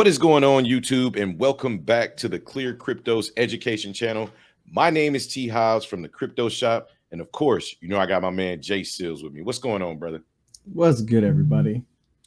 What is going on, YouTube? And welcome back to the ClearCryptos education channel. My name is T Hobbs from the Crypto Shop. And of course, you know, I got my man Jay Seals with me. What's going on, brother? What's good, everybody?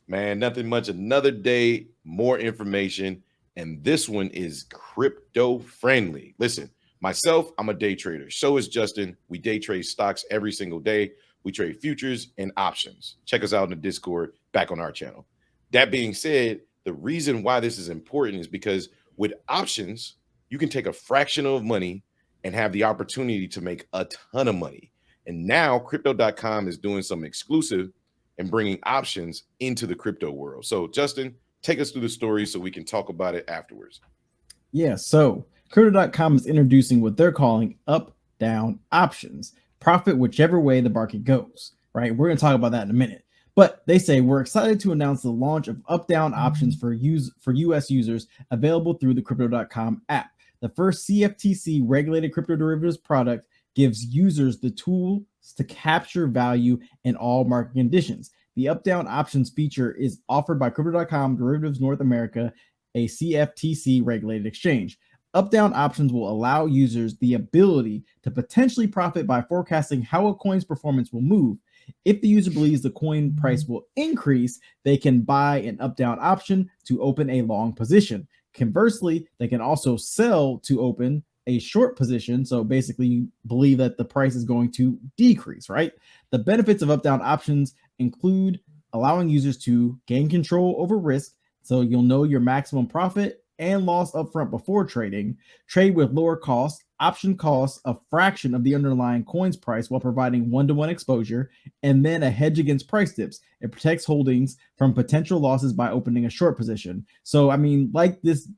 Man, nothing much. Another day, more information. And this one is crypto friendly. Listen, myself, I'm a day trader. So is Justin. We day trade stocks every single day. We trade futures and options. Check us out in the Discord back on our channel. That being said, the reason why this is important is because with options, you can take a fraction of money and have the opportunity to make a ton of money. And now crypto.com is doing some exclusive and bringing options into the crypto world. So Justin, take us through the story so we can talk about it afterwards. Yeah, so Crypto.com is introducing what they're calling up-down options. Profit whichever way the market goes, right? We're going to talk about that in a minute. But they say we're excited to announce the launch of up-down options for US users available through the Crypto.com app. The first CFTC regulated crypto derivatives product gives users the tools to capture value in all market conditions. The up-down options feature is offered by Crypto.com Derivatives North America, a CFTC regulated exchange. Up-down options will allow users the ability to potentially profit by forecasting how a coin's performance will move. If the user believes the coin price will increase, they can buy an up-down option to open a long position. Conversely, they can also sell to open a short position. So basically, you believe that the price is going to decrease, right? The benefits of up-down options include allowing users to gain control over risk. So you'll know your maximum profit and loss upfront before trading, trade with lower costs, option costs a fraction of the underlying coin's price while providing one-to-one exposure, and then a hedge against price dips. It protects holdings from potential losses by opening a short position. So, I mean, like this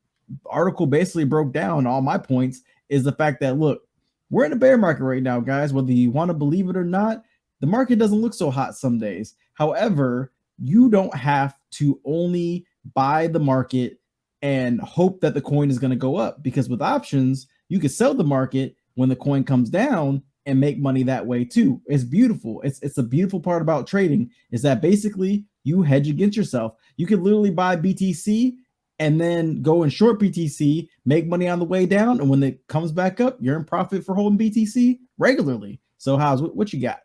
article basically broke down, all my points is the fact that, look, we're in a bear market right now, guys. Whether you want to believe it or not, the market doesn't look so hot some days. However, you don't have to only buy the market and hope that the coin is going to go up, because with options, you can sell the market when the coin comes down and make money that way too. It's beautiful. It's a beautiful part about trading is that basically you hedge against yourself. You can literally buy BTC and then go and short BTC, make money on the way down, and when it comes back up, you're in profit for holding BTC regularly. So how's what you got?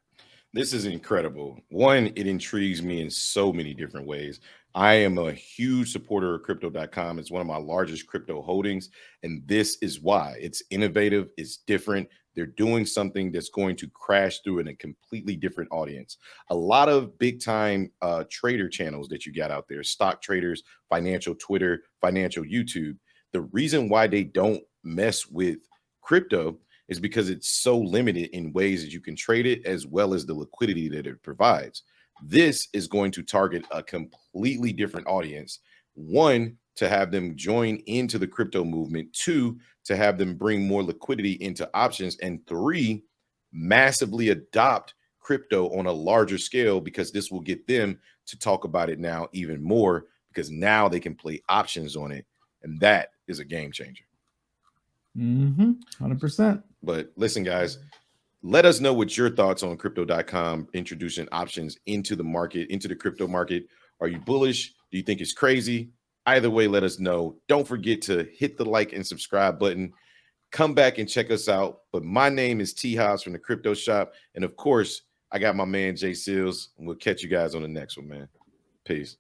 This is incredible. One, it intrigues me in so many different ways. I am a huge supporter of crypto.com. It's one of my largest crypto holdings. And this is why it's innovative, it's different. They're doing something that's going to crash through in a completely different audience. A lot of big time trader channels that you got out there, stock traders, financial Twitter, financial YouTube. The reason why they don't mess with crypto is because it's so limited in ways that you can trade it, as well as the liquidity that it provides. This is going to target a completely different audience. One, to have them join into the crypto movement. Two, to have them bring more liquidity into options. And three, massively adopt crypto on a larger scale, because this will get them to talk about it now even more, because now they can play options on it. And that is a game changer. 100%. But listen, guys, let us know what your thoughts on crypto.com introducing options into the market, into the crypto market. Are you bullish? Do you think it's crazy? Either way, let us know. Don't forget to hit the like and subscribe button. Come back and check us out. But my name is T Hobbs from the Crypto Shop. And of course, I got my man Jay Seals. And we'll catch you guys on the next one, man. Peace.